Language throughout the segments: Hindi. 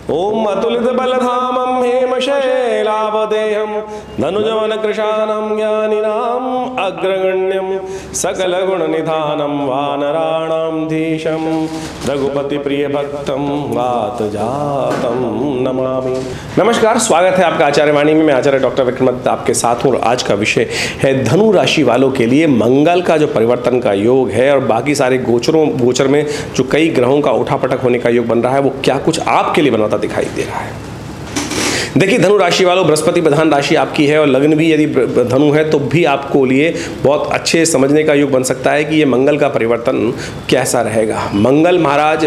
ओम अतुलित बलधामं हेमशैलावदेहं धनुजवन कृशानं ज्ञानिनां अग्रगण्यं सकल गुण निधानं वानराणां धीशं रघुपति प्रिय भक्तं वात जातं नमामि। नमस्कार, स्वागत है आपका आचार्य वाणी में। मैं आचार्य डॉक्टर विक्रमादित्य आपके साथ हूँ और आज का विषय है धनु राशि वालों के लिए मंगल का जो परिवर्तन का योग है और बाकी सारे गोचर में जो कई ग्रहों का उठापटक होने का योग बन रहा है वो क्या कुछ आपके लिए बनाता दिखाई दे रहा है। देखिए, धनु राशि वालों, बृहस्पति प्रधान राशि आपकी है और लग्न भी यदि धनु है तो भी आपको लिए बहुत अच्छे समझने का योग बन सकता है कि ये मंगल का परिवर्तन कैसा रहेगा। मंगल महाराज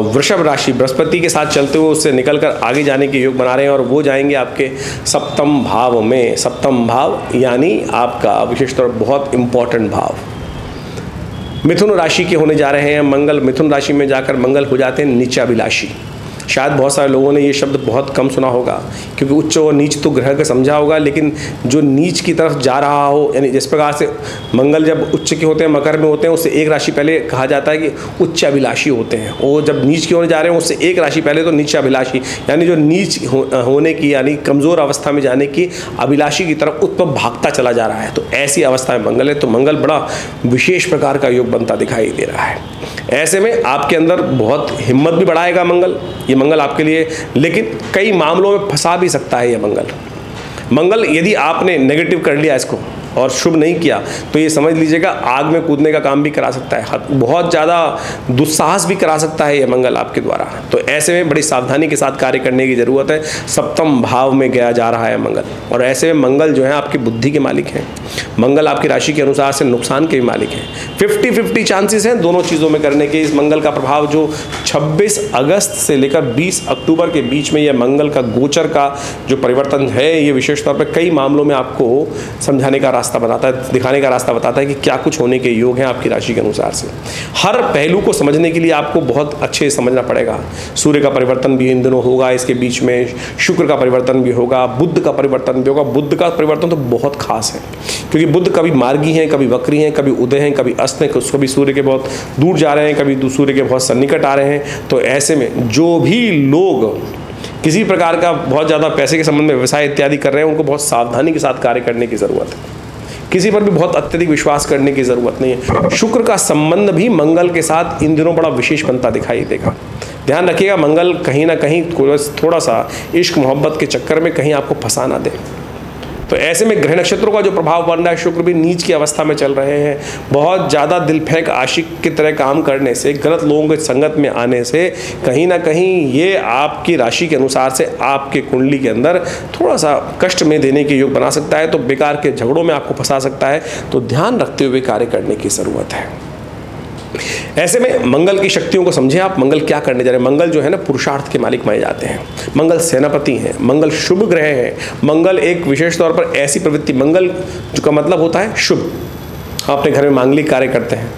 वृषभ राशि बृहस्पति के साथ चलते हुए उससे निकलकर आगे जाने के योग बना रहे हैं और वो जाएंगे आपके सप्तम भाव में। सप्तम भाव यानी आपका विशेष तौर पर बहुत इंपॉर्टेंट भाव मिथुन राशि के होने जा रहे हैं। मंगल मिथुन राशि में जाकर मंगल हो जाते हैं नीचाभिलाषी। शायद बहुत सारे लोगों ने ये शब्द बहुत कम सुना होगा क्योंकि उच्च और नीच तो ग्रह का समझा होगा, लेकिन जो नीच की तरफ जा रहा हो, यानी जिस प्रकार से मंगल जब उच्च के होते हैं, मकर में होते हैं, उससे एक राशि पहले कहा जाता है कि उच्च अभिलाषी होते हैं। और जब नीच की ओर जा रहे हैं उससे एक राशि पहले तो नीच अभिलाषी, यानी जो नीच होने की यानी कमज़ोर अवस्था में जाने की अभिलाषी की तरफ उत्पन्न भागता चला जा रहा है। तो ऐसी अवस्था में मंगल है, तो मंगल बड़ा विशेष प्रकार का योग बनता दिखाई दे रहा है। ऐसे में आपके अंदर बहुत हिम्मत भी बढ़ाएगा ये मंगल आपके लिए, लेकिन कई मामलों में फंसा भी सकता है ये मंगल यदि आपने नेगेटिव कर लिया इसको और शुभ नहीं किया तो ये समझ लीजिएगा आग में कूदने का काम भी करा सकता है, बहुत ज़्यादा दुस्साहस भी करा सकता है ये मंगल आपके द्वारा। तो ऐसे में बड़ी सावधानी के साथ कार्य करने की ज़रूरत है। सप्तम भाव में गया जा रहा है मंगल और ऐसे में मंगल जो है आपकी बुद्धि के मालिक हैं। मंगल आपकी राशि के अनुसार से नुकसान के भी मालिक हैं। 50-50 चांसेस हैं दोनों चीज़ों में करने के। इस मंगल का प्रभाव जो 26 अगस्त से लेकर 20 अक्टूबर के बीच में यह मंगल का गोचर का जो परिवर्तन है ये विशेष तौर पर कई मामलों में आपको समझाने का रास्ता बताता है, दिखाने का रास्ता बताता है कि क्या कुछ होने के योग हैं आपकी राशि के अनुसार से। हर पहलू को समझने के लिए आपको बहुत अच्छे समझना पड़ेगा। सूर्य का परिवर्तन भी इन दिनों होगा, इसके बीच में शुक्र का परिवर्तन भी होगा, बुध का परिवर्तन भी होगा। बुध का परिवर्तन तो बहुत खास है क्योंकि बुध कभी मार्गी हैं, कभी वक्री हैं, कभी उदय हैं, कभी अस्त हैं, कभी सूर्य के बहुत दूर जा रहे हैं, कभी सूर्य के बहुत सन्निकट आ रहे हैं। तो ऐसे में जो भी लोग किसी प्रकार का बहुत ज़्यादा पैसे के संबंध में व्यवसाय इत्यादि कर रहे हैं उनको बहुत सावधानी के साथ कार्य करने की ज़रूरत है। किसी पर भी बहुत अत्यधिक विश्वास करने की ज़रूरत नहीं है। शुक्र का संबंध भी मंगल के साथ इन दिनों बड़ा विशेष बनता दिखाई देगा। ध्यान रखिएगा मंगल कहीं ना कहीं थोड़ा सा इश्क मोहब्बत के चक्कर में कहीं आपको फंसा ना दे। तो ऐसे में ग्रह नक्षत्रों का जो प्रभाव बन रहा है, शुक्र भी नीच की अवस्था में चल रहे हैं। बहुत ज़्यादा दिल फेंक आशिक की तरह काम करने से, गलत लोगों के संगत में आने से कहीं ना कहीं ये आपकी राशि के अनुसार से आपके कुंडली के अंदर थोड़ा सा कष्ट में देने के योग बना सकता है। तो बेकार के झगड़ों में आपको फंसा सकता है। तो ध्यान रखते हुए कार्य करने की ज़रूरत है। ऐसे में मंगल की शक्तियों को समझें आप। मंगल क्या करने जा रहे हैं। मंगल जो है ना पुरुषार्थ के मालिक माने जाते हैं। मंगल सेनापति हैं, मंगल शुभ ग्रह हैं। मंगल एक विशेष तौर पर ऐसी प्रवृत्ति, मंगल जो का मतलब होता है शुभ। हम अपने घर में मांगलिक कार्य करते हैं,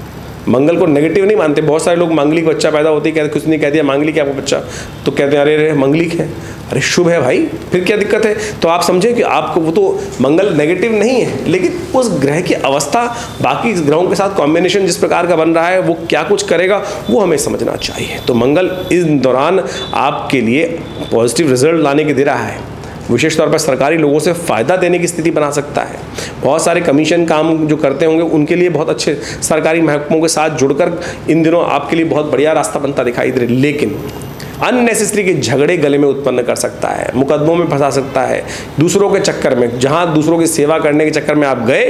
मंगल को नेगेटिव नहीं मानते। बहुत सारे लोग मांगलिक बच्चा पैदा होते ही कहते कुछ नहीं, कह दिया मांगलिक है आपको बच्चा, तो कहते हैं अरे मंगलिक है, अरे शुभ है भाई, फिर क्या दिक्कत है। तो आप समझें कि आपको वो तो मंगल नेगेटिव नहीं है, लेकिन उस ग्रह की अवस्था बाकी ग्रहों के साथ कॉम्बिनेशन जिस प्रकार का बन रहा है वो क्या कुछ करेगा वो हमें समझना चाहिए। तो मंगल इस दौरान आपके लिए पॉजिटिव रिजल्ट लाने के दे रहा है। विशेष तौर पर सरकारी लोगों से फ़ायदा देने की स्थिति बना सकता है। बहुत सारे कमीशन काम जो करते होंगे उनके लिए बहुत अच्छे सरकारी महकमों के साथ जुड़कर इन दिनों आपके लिए बहुत बढ़िया रास्ता बनता दिखाई दे रहा है। लेकिन अननेसेसरी के झगड़े गले में उत्पन्न कर सकता है, मुकदमों में फंसा सकता है, दूसरों के चक्कर में, जहां दूसरों की सेवा करने के चक्कर में आप गए,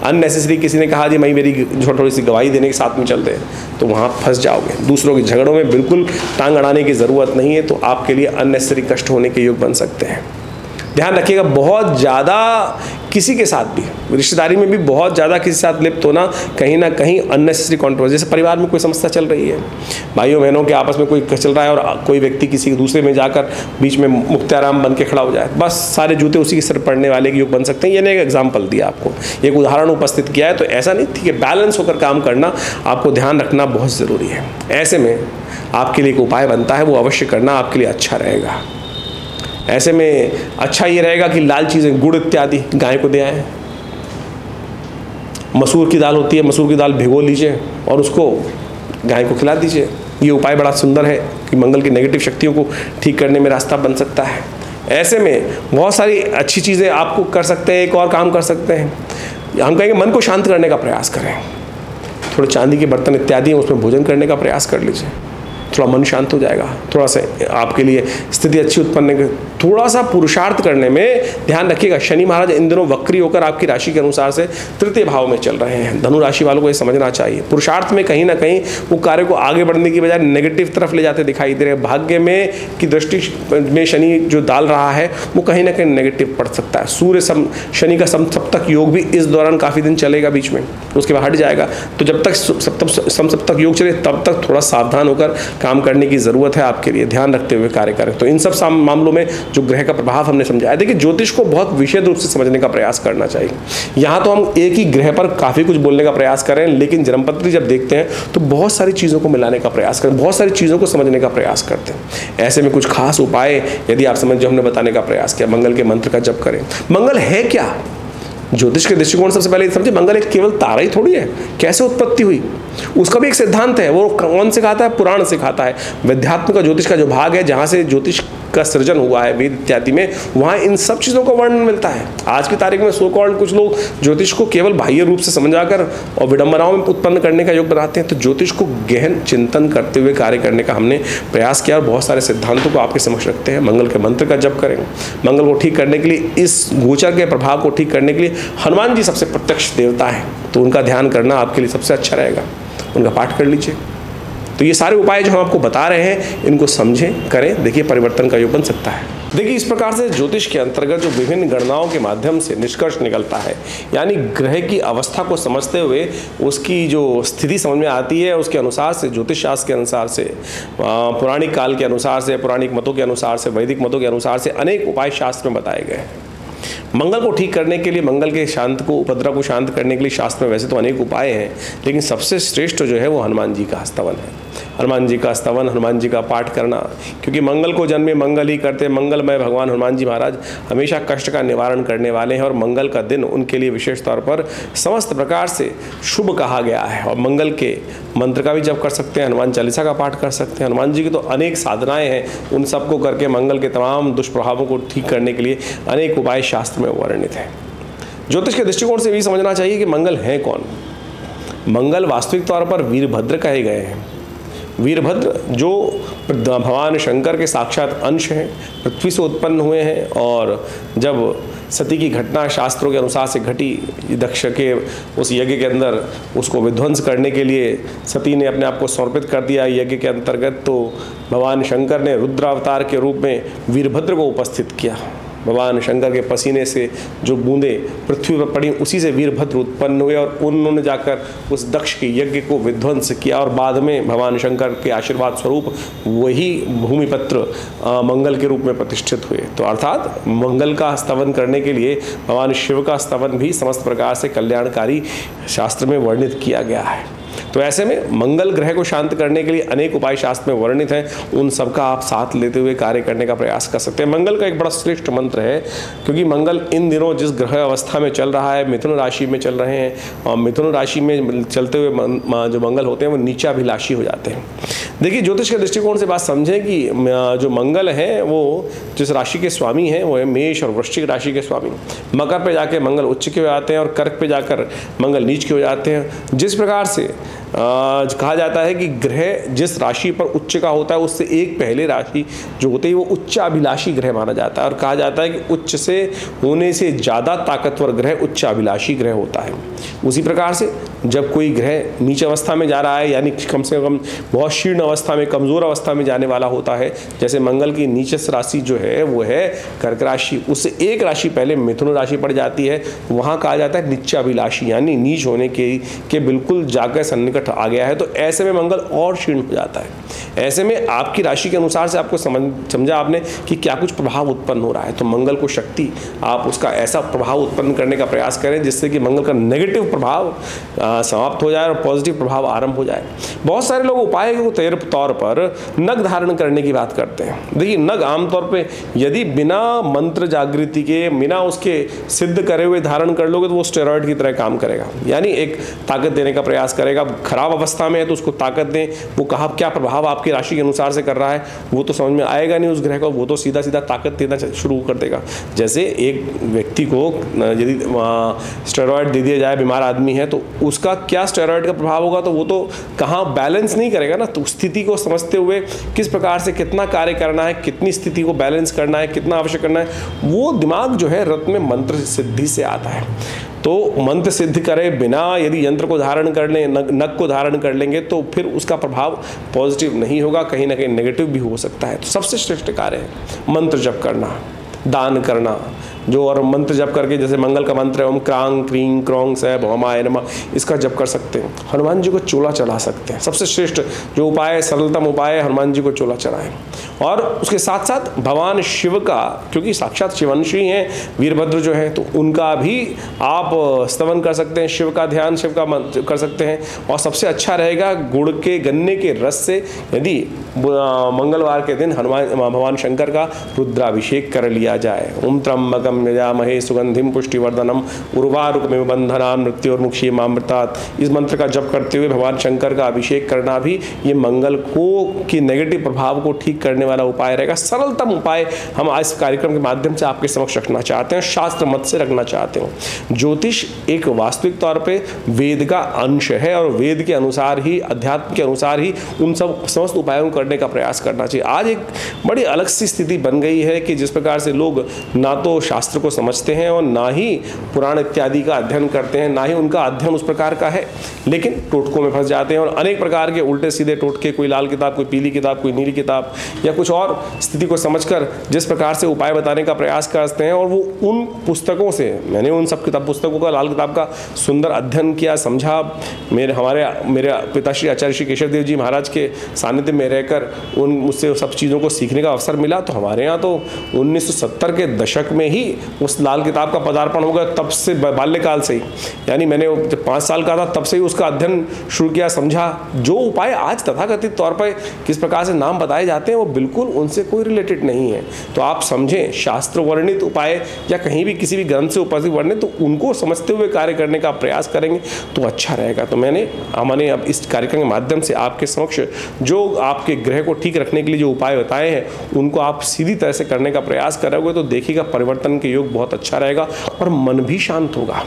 अननेसेसरी किसी ने कहा जी मैं मेरी थोड़ी सी गवाही देने के साथ में चलते हैं, तो वहां फंस जाओगे। दूसरों के झगड़ों में बिल्कुल टांग अड़ाने की ज़रूरत नहीं है। तो आपके लिए अननेसेसरी कष्ट होने के योग बन सकते हैं। ध्यान रखिएगा, बहुत ज़्यादा किसी के साथ भी रिश्तेदारी में भी बहुत ज़्यादा किसी के साथ लिप्त होना कहीं ना कहीं अननेसेसरी कंट्रोवर्सी। जैसे परिवार में कोई समस्या चल रही है, भाइयों बहनों के आपस में कोई चल रहा है और कोई व्यक्ति किसी दूसरे में जाकर बीच में मुख्ताराम बन के खड़ा हो जाए, बस सारे जूते उसी के सिर पड़ने वाले के योग बन सकते हैं। ये ने एक एग्जाम्पल दिया आपको, एक उदाहरण उपस्थित किया है। तो ऐसा नहीं, ठीक है, बैलेंस होकर काम करना आपको ध्यान रखना बहुत ज़रूरी है। ऐसे में आपके लिए एक उपाय बनता है, वो अवश्य करना आपके लिए अच्छा रहेगा। ऐसे में अच्छा ये रहेगा कि लाल चीज़ें, गुड़ इत्यादि गाय को दे आए। मसूर की दाल होती है, मसूर की दाल भिगो लीजिए और उसको गाय को खिला दीजिए। ये उपाय बड़ा सुंदर है कि मंगल की नेगेटिव शक्तियों को ठीक करने में रास्ता बन सकता है। ऐसे में बहुत सारी अच्छी चीज़ें आपको कर सकते हैं। एक और काम कर सकते हैं, हम कहेंगे मन को शांत करने का प्रयास करें। थोड़े चांदी के बर्तन इत्यादि उसमें भोजन करने का प्रयास कर लीजिए, थोड़ा मन शांत हो जाएगा। थोड़ा सा आपके लिए स्थिति अच्छी उत्पन्न, थोड़ा सा पुरुषार्थ करने में ध्यान रखिएगा। शनि महाराज इन दिनों वक्री होकर आपकी राशि के अनुसार से तृतीय भाव में चल रहे हैं। धनु राशि वालों को ये समझना चाहिए, पुरुषार्थ में कहीं ना कहीं वो कार्य को आगे बढ़ने की बजाय नेगेटिव तरफ ले जाते दिखाई दे रहे हैं। भाग्य में की दृष्टि में शनि जो डाल रहा है वो कहीं ना कहीं नेगेटिव पड़ सकता है। सूर्य शनि का समसप्तक योग भी इस दौरान काफ़ी दिन चलेगा, बीच में उसके बाद हट जाएगा। तो जब तक समसप्तक योग चले तब तक थोड़ा सावधान होकर काम करने की ज़रूरत है आपके लिए, ध्यान रखते हुए कार्य करें। तो इन सब मामलों में जो ग्रह का प्रभाव हमने समझाया, देखिए ज्योतिष को बहुत विशद रूप से समझने का प्रयास करना चाहिए। यहाँ तो हम एक ही ग्रह पर काफ़ी कुछ बोलने का प्रयास करें, लेकिन जन्मपत्री जब देखते हैं तो बहुत सारी चीज़ों को मिलाने का प्रयास करें, बहुत सारी चीज़ों को समझने का प्रयास करते हैं। ऐसे में कुछ खास उपाय यदि आप समझ, जो हमने बताने का प्रयास किया, मंगल के मंत्र का जप करें। मंगल है क्या? ज्योतिष के दृष्टिकोण सबसे पहले समझे, मंगल एक केवल तारा ही थोड़ी है। कैसे उत्पत्ति हुई उसका भी एक सिद्धांत है। वो कौन सिखाता है? पुराण सिखाता है। विद्यात्म का ज्योतिष का जो भाग है, जहाँ से ज्योतिष का सृजन हुआ है वेद इत्यादि में, वहाँ इन सब चीज़ों का वर्णन मिलता है। आज की तारीख में सो कॉल्ड कुछ लोग ज्योतिष को केवल बाह्य रूप से समझाकर और विडंबनाओं में उत्पन्न करने का योग बनाते हैं। तो ज्योतिष को गहन चिंतन करते हुए कार्य करने का हमने प्रयास किया और बहुत सारे सिद्धांतों को आपके समक्ष रखते हैं। मंगल के मंत्र का जप करें। मंगल को ठीक करने के लिए, इस गोचर के प्रभाव को ठीक करने के लिए हनुमान जी सबसे प्रत्यक्ष देवता है, तो उनका ध्यान करना आपके लिए सबसे अच्छा रहेगा। उनका पाठ कर लीजिए। तो ये सारे उपाय जो हम आपको बता रहे हैं, इनको समझें, करें, देखिए परिवर्तन का योग बन सकता है। देखिए इस प्रकार से ज्योतिष के अंतर्गत जो विभिन्न गणनाओं के माध्यम से निष्कर्ष निकलता है, यानी ग्रह की अवस्था को समझते हुए उसकी जो स्थिति समझ में आती है, उसके अनुसार से, ज्योतिष शास्त्र के अनुसार से, पौराणिक काल के अनुसार से, पौराणिक मतों के अनुसार से, वैदिक मतों के अनुसार से अनेक उपाय शास्त्र में बताए गए हैं। मंगल को ठीक करने के लिए, मंगल के शांत को, उपद्रव को शांत करने के लिए शास्त्र में वैसे तो अनेक उपाय हैं, लेकिन सबसे श्रेष्ठ जो है वो हनुमान जी का स्तवन है। हनुमान जी का स्तवन, हनुमान जी का पाठ करना, क्योंकि मंगल को जन्मे मंगल ही करते, मंगलमय भगवान हनुमान जी महाराज हमेशा कष्ट का निवारण करने वाले हैं और मंगल का दिन उनके लिए विशेष तौर पर समस्त प्रकार से शुभ कहा गया है। और मंगल के मंत्र का भी जप कर सकते हैं, हनुमान चालीसा का पाठ कर सकते हैं। हनुमान जी की तो अनेक साधनाएं हैं, उन सबको करके मंगल के तमाम दुष्प्रभावों को ठीक करने के लिए अनेक उपाय शास्त्र में वर्णित हैं। ज्योतिष के दृष्टिकोण से भी समझना चाहिए कि मंगल है कौन। मंगल वास्तविक तौर पर वीरभद्र कहे गए हैं। वीरभद्र जो भगवान शंकर के साक्षात अंश हैं, पृथ्वी से उत्पन्न हुए हैं। और जब सती की घटना शास्त्रों के अनुसार से घटी, दक्ष के उस यज्ञ के अंदर उसको विध्वंस करने के लिए सती ने अपने आप को समर्पित कर दिया यज्ञ के अंतर्गत, तो भगवान शंकर ने रुद्र अवतार के रूप में वीरभद्र को उपस्थित किया। भगवान शंकर के पसीने से जो बूंदें पृथ्वी पर पड़ी, उसी से वीरभद्र उत्पन्न हुए और उन्होंने जाकर उस दक्ष के यज्ञ को विध्वंस किया। और बाद में भगवान शंकर के आशीर्वाद स्वरूप वही भूमिपुत्र मंगल के रूप में प्रतिष्ठित हुए। तो अर्थात मंगल का स्तवन करने के लिए भगवान शिव का स्तवन भी समस्त प्रकार से कल्याणकारी शास्त्र में वर्णित किया गया है। तो ऐसे में मंगल ग्रह को शांत करने के लिए अनेक उपाय शास्त्र में वर्णित हैं, उन सबका आप साथ लेते हुए कार्य करने का प्रयास कर सकते हैं। मंगल का एक बड़ा श्रेष्ठ मंत्र है, क्योंकि मंगल इन दिनों जिस ग्रह अवस्था में चल रहा है, मिथुन राशि में चल रहे हैं, और मिथुन राशि में चलते हुए जो मंगल होते हैं वो नीचाभिलाषी हो जाते हैं। देखिए ज्योतिष के दृष्टिकोण से बात समझें कि जो मंगल है वो जिस राशि के स्वामी हैं वो है मेष और वृश्चिक राशि के स्वामी। मकर पे जाके मंगल उच्च के हो जाते हैं और कर्क पे जाकर मंगल नीच के हो जाते हैं। जिस प्रकार से कहा जाता है कि ग्रह जिस राशि पर उच्च का होता है उससे एक पहले राशि जो होती है वो उच्चाभिलाषी ग्रह माना जाता है। और कहा जाता है कि उच्च से होने से ज़्यादा ताकतवर ग्रह उच्चाभिलाषी ग्रह होता है। उसी प्रकार से जब कोई ग्रह नीच अवस्था में जा रहा है, यानी कम से कम बहुत शीर्ण अवस्था में, कमज़ोर अवस्था में जाने वाला होता है, जैसे मंगल की नीचस्थ राशि जो है वो है कर्क राशि, उससे एक राशि पहले मिथुन राशि पड़ जाती है, वहाँ कहा जाता है निच्चाभिलाषी, यानी नीच होने के बिल्कुल जाकर सन्निकट आ गया है। तो ऐसे में मंगल और क्षीण हो जाता है। ऐसे में आपकी राशि के अनुसार से आपको समझा आपने कि क्या कुछ प्रभाव उत्पन्न हो रहा है, तो मंगल को शक्ति आप उसका ऐसा प्रभाव उत्पन्न करने का प्रयास करें जिससे कि मंगल का नेगेटिव प्रभाव समाप्त हो जाए और पॉजिटिव प्रभाव आरंभ हो जाए। बहुत सारे लोग उपाय के तौर पर नग धारण करने की बात करते हैं। देखिए, नग आमतौर पे यदि बिना मंत्र जागृति के, बिना उसके सिद्ध करे हुए धारण कर लोगे तो वो स्टेरॉइड की तरह काम करेगा, यानी एक ताकत देने का प्रयास करेगा। खराब अवस्था में है तो उसको ताकत दें, वो कहा क्या प्रभाव आपकी राशि के अनुसार से कर रहा है वो तो समझ में आएगा नहीं उस ग्रह को, वो तो सीधा सीधा ताकत देना शुरू कर देगा। जैसे एक व्यक्ति को यदि स्टेरॉइड दे दिया जाए, बीमार आदमी है, तो उसका क्या स्टेरॉइड का प्रभाव होगा, तो वो तो कहाँ बैलेंस नहीं करेगा ना। तो स्थिति को समझते हुए किस प्रकार से कितना कार्य करना है, कितनी स्थिति को बैलेंस करना है, कितना आवश्यक करना है, वो दिमाग जो है रत्न में मंत्र सिद्धि से आता है। तो मंत्र सिद्ध करे बिना यदि यंत्र को धारण कर लें, नग को धारण कर लेंगे तो फिर उसका प्रभाव पॉजिटिव नहीं होगा, कहीं ना कहीं नेगेटिव भी हो सकता है। तो सबसे श्रेष्ठ कार्य है मंत्र जप करना, दान करना, जो और मंत्र जप करके जैसे मंगल का मंत्र है ओम क्रांग क्रीं क्रौंग सै भौमाय नमः, इसका जप कर सकते हैं। हनुमान जी को चोला चढ़ा सकते हैं। सबसे श्रेष्ठ जो उपाय है, सरलतम उपाय है, हनुमान जी को चोला चढ़ाएं। और उसके साथ साथ भगवान शिव का, क्योंकि साक्षात शिवंशी हैं वीरभद्र जो है, तो उनका भी आप स्तवन कर सकते हैं, शिव का ध्यान, शिव का मंत्र कर सकते हैं। और सबसे अच्छा रहेगा गुड़ के, गन्ने के रस से यदि मंगलवार के दिन भगवान शंकर का रुद्राभिषेक कर लिया जाए। ओम त्र्यंबकम यजामहे सुगंधिम पुष्टिवर्धनम उर्वारुकमिव बंधनान् मृत्योर्मुक्षीयमामृतात्, इस मंत्र का जप करते हुए भगवान शंकर का अभिषेक करना भी ये मंगल को की नेगेटिव प्रभाव को ठीक करने वाला उपाय रहेगा। सरलतम उपाय हम इस कार्यक्रम के माध्यम से आपके समक्ष रखना चाहते हैं, शास्त्र मत से रखना चाहते हैं। ज्योतिष एक वास्तविक तौर पे वेद का अंश है और वेद के अनुसार ही, अध्यात्म के अनुसार ही उन सब समस्त उपायों करने का प्रयास करना चाहिए। आज एक बड़ी अलग सी स्थिति बन गई है कि जिस प्रकार से लोग ना तो शास्त्र को समझते हैं और ना ही पुराण इत्यादि का अध्ययन करते हैं, ना ही उनका अध्ययन उस प्रकार का है, लेकिन टोटकों में फंस जाते हैं और अनेक प्रकार के उल्टे सीधे टोटके, कोई लाल किताब, कोई पीली किताब, कोई नीली किताब या कुछ और स्थिति को समझकर जिस प्रकार से उपाय बताने का प्रयास करते हैं। और वो उन पुस्तकों से, मैंने उन सब किताब पुस्तकों का, लाल किताब का सुंदर अध्ययन किया, समझा। मेरे पिताश्री आचार्य श्री केशव देव जी महाराज के सानिध्य में रहकर मुझसे सब चीज़ों को सीखने का अवसर मिला। तो हमारे यहाँ तो 1970 के दशक में ही उस लाल किताब का पदार्पण हो गया, तब से बाल्यकाल से ही, यानी मैंने जब 5 साल का था तब से ही उसका अध्ययन शुरू किया, समझा। जो उपाय आज तथाकथित तौर पर किस प्रकार से नाम बताए जाते हैं वो बिल्कुल उनसे कोई रिलेटेड नहीं है। तो आप समझें, शास्त्र वर्णित उपाय या कहीं भी किसी भी ग्रंथ से उपाय वर्णित, तो उनको समझते हुए कार्य करने का प्रयास करेंगे तो अच्छा रहेगा। तो हमने अब इस कार्यक्रम के माध्यम से आपके समक्ष जो आपके ग्रह को ठीक रखने के लिए जो उपाय बताए हैं उनको आप सीधी तरह से करने का प्रयास करोगे तो देखिएगा परिवर्तन के योग बहुत अच्छा रहेगा और मन भी शांत होगा।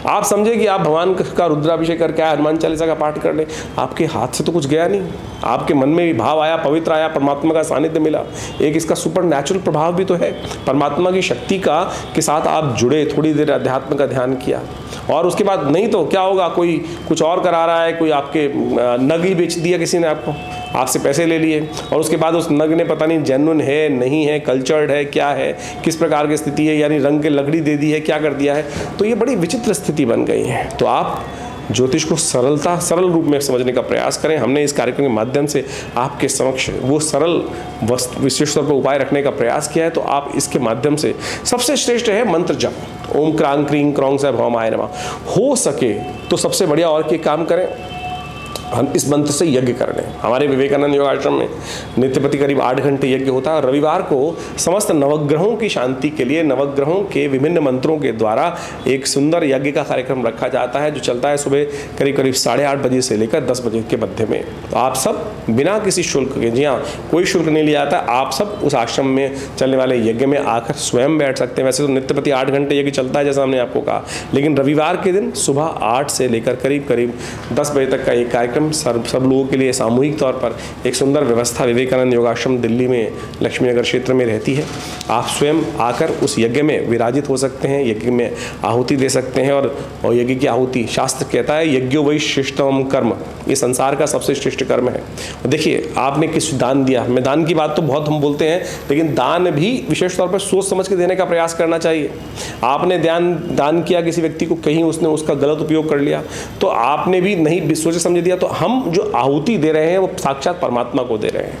आप समझे कि आप भगवान का रुद्राभिषेक करके आए, हनुमान चालीसा का पाठ कर ले, आपके हाथ से तो कुछ गया नहीं, आपके मन में भी भाव आया, पवित्र आया, परमात्मा का सानिध्य मिला। एक इसका सुपर नेचुरल प्रभाव भी तो है, परमात्मा की शक्ति का के साथ आप जुड़े, थोड़ी देर अध्यात्म का ध्यान किया और उसके बाद नहीं तो क्या होगा, कोई कुछ और करा रहा है, कोई आपके नग ही बेच दिया किसी ने आपको, आपसे पैसे ले लिए और उसके बाद उस नग ने पता नहीं जेन्युइन है नहीं है, कल्चर्ड है क्या है, किस प्रकार की स्थिति है, यानी रंग के लकड़ी दे दी है, क्या कर दिया है। तो ये बड़ी विचित्र स्थिति बन गई है। तो आप ज्योतिष को सरल रूप में समझने का प्रयास करें। हमने इस कार्यक्रम के माध्यम से आपके समक्ष वो सरल विशेष तौर पर उपाय रखने का प्रयास किया है। तो आप इसके माध्यम से सबसे श्रेष्ठ है मंत्र जप, ओम क्रांग क्रीं क्रौंग सै भौमाय नमः। हो सके तो सबसे बढ़िया और क्या काम करें, हम इस मंत्र से यज्ञ कर लें। हमारे विवेकानंद योग आश्रम में नित्य प्रति करीब 8 घंटे यज्ञ होता है और रविवार को समस्त नवग्रहों की शांति के लिए नवग्रहों के विभिन्न मंत्रों के द्वारा एक सुंदर यज्ञ का कार्यक्रम रखा जाता है जो चलता है सुबह करीब 8:30 बजे से लेकर 10 बजे के मध्य में। तो आप सब बिना किसी शुल्क के, जी हाँ कोई शुल्क नहीं लिया जाता, आप सब उस आश्रम में चलने वाले यज्ञ में आकर स्वयं बैठ सकते हैं। वैसे तो नित्य प्रति 8 घंटे यज्ञ चलता है जैसा हमने आपको कहा, लेकिन रविवार के दिन सुबह 8 से लेकर करीब 10 बजे तक का एक कार्यक्रम सब लोगों के लिए सामूहिक तौर पर एक सुंदर व्यवस्था विवेकानंद योगाश्रम दिल्ली में लक्ष्मी नगर क्षेत्र में रहती है। आप स्वयं आकर उस यज्ञ में विराजित हो सकते हैं, यज्ञ में आहुति दे सकते हैं और यज्ञ की आहुति, शास्त्र कहता है यज्ञो वही श्रेष्ठतम कर्म, ये संसार का सबसे श्रेष्ठ कर्म है। देखिए आपने किस दान दिया, मैं दान की बात तो बहुत हम बोलते हैं, लेकिन दान भी विशेष तौर पर सोच समझ के देने का प्रयास करना चाहिए। आपने दान किया किसी व्यक्ति को, कहीं उसने उसका गलत उपयोग कर लिया तो आपने भी नहीं सोचे समझे दिया, तो हम जो आहुति दे रहे हैं वो साक्षात परमात्मा को दे रहे हैं।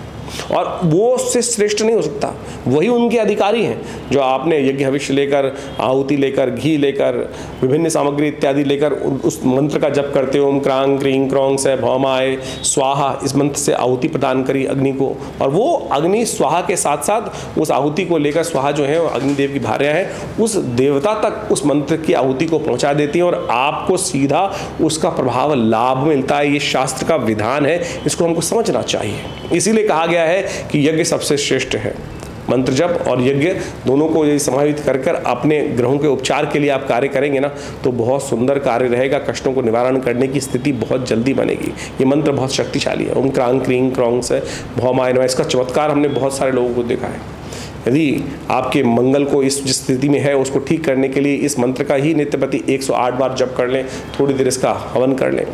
और वो उससे श्रेष्ठ नहीं हो सकता, वही उनके अधिकारी हैं। जो आपने यज्ञ हविष्य लेकर, आहुति लेकर, घी लेकर, विभिन्न सामग्री इत्यादि लेकर उस मंत्र का जप करते हो, ओम क्रांग क्रीं क्रौंग से भौमाय स्वाहा, इस मंत्र से आहुति प्रदान करी अग्नि को, और वो अग्नि स्वाहा के साथ साथ उस आहुति को लेकर, स्वाहा जो है अग्निदेव की भार्या है, उस देवता तक उस मंत्र की आहुति को पहुंचा देती है और आपको सीधा उसका प्रभाव लाभ मिलता है। ये शास्त्र का विधान है, इसको हमको समझना चाहिए। इसीलिए कहा गया है कि यज्ञ सबसे श्रेष्ठ है। मंत्र जप और यज्ञ दोनों को यदि समाहित कर कर अपने ग्रहों के उपचार के लिए आप कार्य करेंगे ना, तो बहुत सुंदर कार्य रहेगा। कष्टों को निवारण करने की स्थिति बहुत जल्दी बनेगी। ये मंत्र बहुत शक्तिशाली है। ओम क्रांग क्रीं क्रौंग से भौमाय नमः, इसका चमत्कार हमने बहुत सारे लोगों को देखा है। यदि आपके मंगल को इस जिस स्थिति में है उसको ठीक करने के लिए इस मंत्र का ही नित्य प्रति 108 बार जप कर लें, थोड़ी देर इसका हवन कर लें,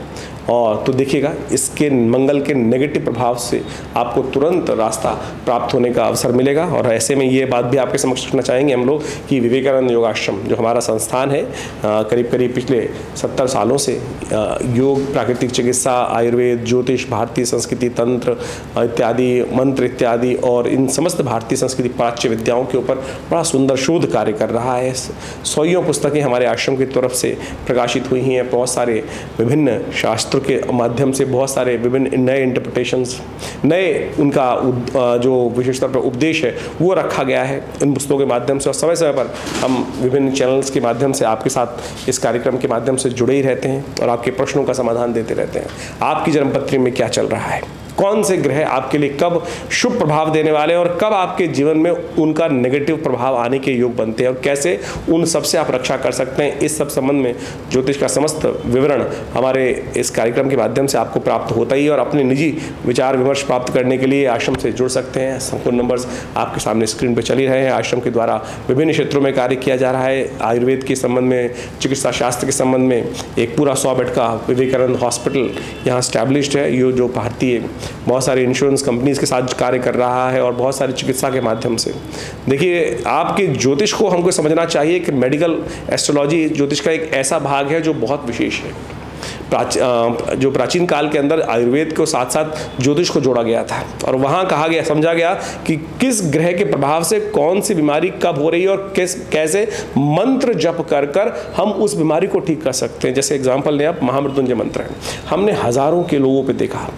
और तो देखिएगा इसके मंगल के नेगेटिव प्रभाव से आपको तुरंत रास्ता प्राप्त होने का अवसर मिलेगा। और ऐसे में ये बात भी आपके समक्ष रखना चाहेंगे हम लोग कि विवेकानंद योगाश्रम जो हमारा संस्थान है, करीब करीब पिछले 70 सालों से योग, प्राकृतिक चिकित्सा, आयुर्वेद, ज्योतिष, भारतीय संस्कृति, तंत्र इत्यादि, मंत्र इत्यादि और इन समस्त भारतीय संस्कृति प्राच्य विद्याओं के ऊपर बड़ा सुंदर शोध कार्य कर रहा है। 100 पुस्तकें हमारे आश्रम की तरफ से प्रकाशित हुई हैं। बहुत सारे विभिन्न शास्त्र के माध्यम से बहुत सारे विभिन्न नए इंटरप्रिटेशंस, नए उनका जो विशेष तौर पर उपदेश है वो रखा गया है इन पुस्तकों के माध्यम से। और समय समय पर हम विभिन्न चैनल्स के माध्यम से आपके साथ इस कार्यक्रम के माध्यम से जुड़े ही रहते हैं और आपके प्रश्नों का समाधान देते रहते हैं। आपकी जन्मपत्री में क्या चल रहा है, कौन से ग्रह आपके लिए कब शुभ प्रभाव देने वाले हैं और कब आपके जीवन में उनका नेगेटिव प्रभाव आने के योग बनते हैं और कैसे उन सब से आप रक्षा कर सकते हैं, इस सब संबंध में ज्योतिष का समस्त विवरण हमारे इस कार्यक्रम के माध्यम से आपको प्राप्त होता ही है। और अपने निजी विचार विमर्श प्राप्त करने के लिए आश्रम से जुड़ सकते हैं। संपूर्ण नंबर्स आपके सामने स्क्रीन पर चल ही रहे हैं। आश्रम के द्वारा विभिन्न क्षेत्रों में कार्य किया जा रहा है। आयुर्वेद के संबंध में, चिकित्सा शास्त्र के संबंध में एक पूरा 100 बेड का विवेकानंद हॉस्पिटल यहाँ स्टैब्लिश्ड है। ये जो भारतीय बहुत सारी इंश्योरेंस कंपनीज के साथ कार्य कर रहा है और बहुत सारी चिकित्सा के माध्यम से। देखिए, आपके ज्योतिष को हमको समझना चाहिए कि मेडिकल एस्ट्रोलॉजी ज्योतिष का एक ऐसा भाग है जो बहुत विशेष है। जो प्राचीन काल के अंदर आयुर्वेद के साथ साथ ज्योतिष को जोड़ा गया था और वहाँ कहा गया, समझा गया कि किस ग्रह के प्रभाव से कौन सी बीमारी कब हो रही है और कैसे मंत्र जप कर कर हम उस बीमारी को ठीक कर सकते हैं। जैसे एग्जाम्पल लें आप, महामृत्युंजय मंत्र है। हमने हजारों के लोगों पे देखा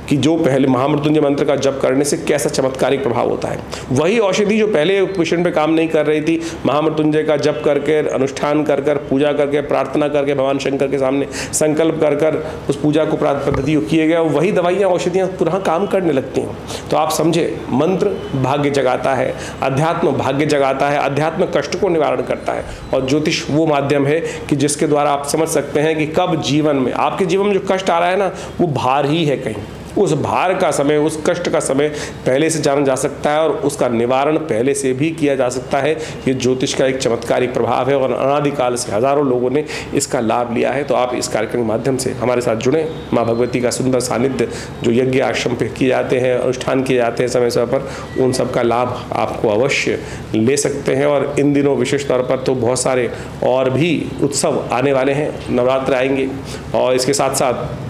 कि जो पहले महामृत्युंजय मंत्र का जप करने से कैसा चमत्कारिक प्रभाव होता है। वही औषधि जो पहले पेशेंट पे काम नहीं कर रही थी, महामृत्युंजय का जप करके, अनुष्ठान कर कर, पूजा करके, प्रार्थना करके, भगवान शंकर के सामने संकल्प कर कर उस पूजा को पद्धति किए गए, वही दवाइयाँ औषधियाँ पुनः काम करने लगती हैं। तो आप समझे, मंत्र भाग्य जगाता है, अध्यात्म भाग्य जगाता है, अध्यात्म कष्ट को निवारण करता है और ज्योतिष वो माध्यम है कि जिसके द्वारा आप समझ सकते हैं कि कब जीवन में, आपके जीवन में जो कष्ट आ रहा है ना, वो भार ही है कहीं। उस भार का समय, उस कष्ट का समय पहले से जाना जा सकता है और उसका निवारण पहले से भी किया जा सकता है। ये ज्योतिष का एक चमत्कारिक प्रभाव है और अनादिकाल से हजारों लोगों ने इसका लाभ लिया है। तो आप इस कार्यक्रम के माध्यम से हमारे साथ जुड़ें। माँ भगवती का सुंदर सानिध्य जो यज्ञ आश्रम पे किए जाते हैं, अनुष्ठान किए जाते हैं समय समय पर, उन सब का लाभ आपको अवश्य ले सकते हैं। और इन दिनों विशेष तौर पर तो बहुत सारे और भी उत्सव आने वाले हैं। नवरात्र आएंगे और इसके साथ साथ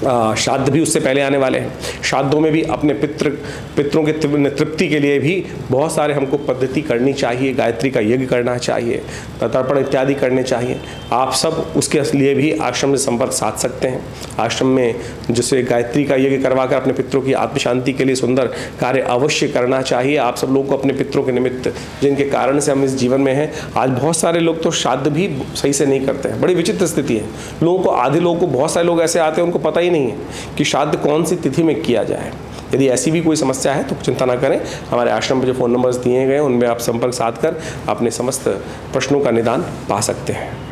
श्राद्ध भी उससे पहले आने वाले हैं। श्राद्धों में भी अपने पितरों के तृप्ति के लिए भी बहुत सारे हमको पद्धति करनी चाहिए। गायत्री का यज्ञ करना चाहिए, तर्पण इत्यादि करने चाहिए। आप सब उसके लिए भी आश्रम से संपर्क साध सकते हैं। आश्रम में जिससे गायत्री का यज्ञ करवा कर अपने पितरों की आत्म शांति के लिए सुंदर कार्य अवश्य करना चाहिए। आप सब लोगों को अपने पितरों के निमित्त, जिनके कारण से हम इस जीवन में हैं, आज बहुत सारे लोग तो श्राद्ध भी सही से नहीं करते हैं। बड़ी विचित्र स्थिति है। लोगों को, आधे लोगों को, बहुत सारे लोग ऐसे आते हैं उनको पता ही नहीं है कि श्राद्ध कौन सी तिथि में किया जाए। यदि ऐसी भी कोई समस्या है तो चिंता ना करें, हमारे आश्रम पर जो फ़ोन नंबर्स दिए गए हैं उनमें आप संपर्क साध कर अपने समस्त प्रश्नों का निदान पा सकते हैं।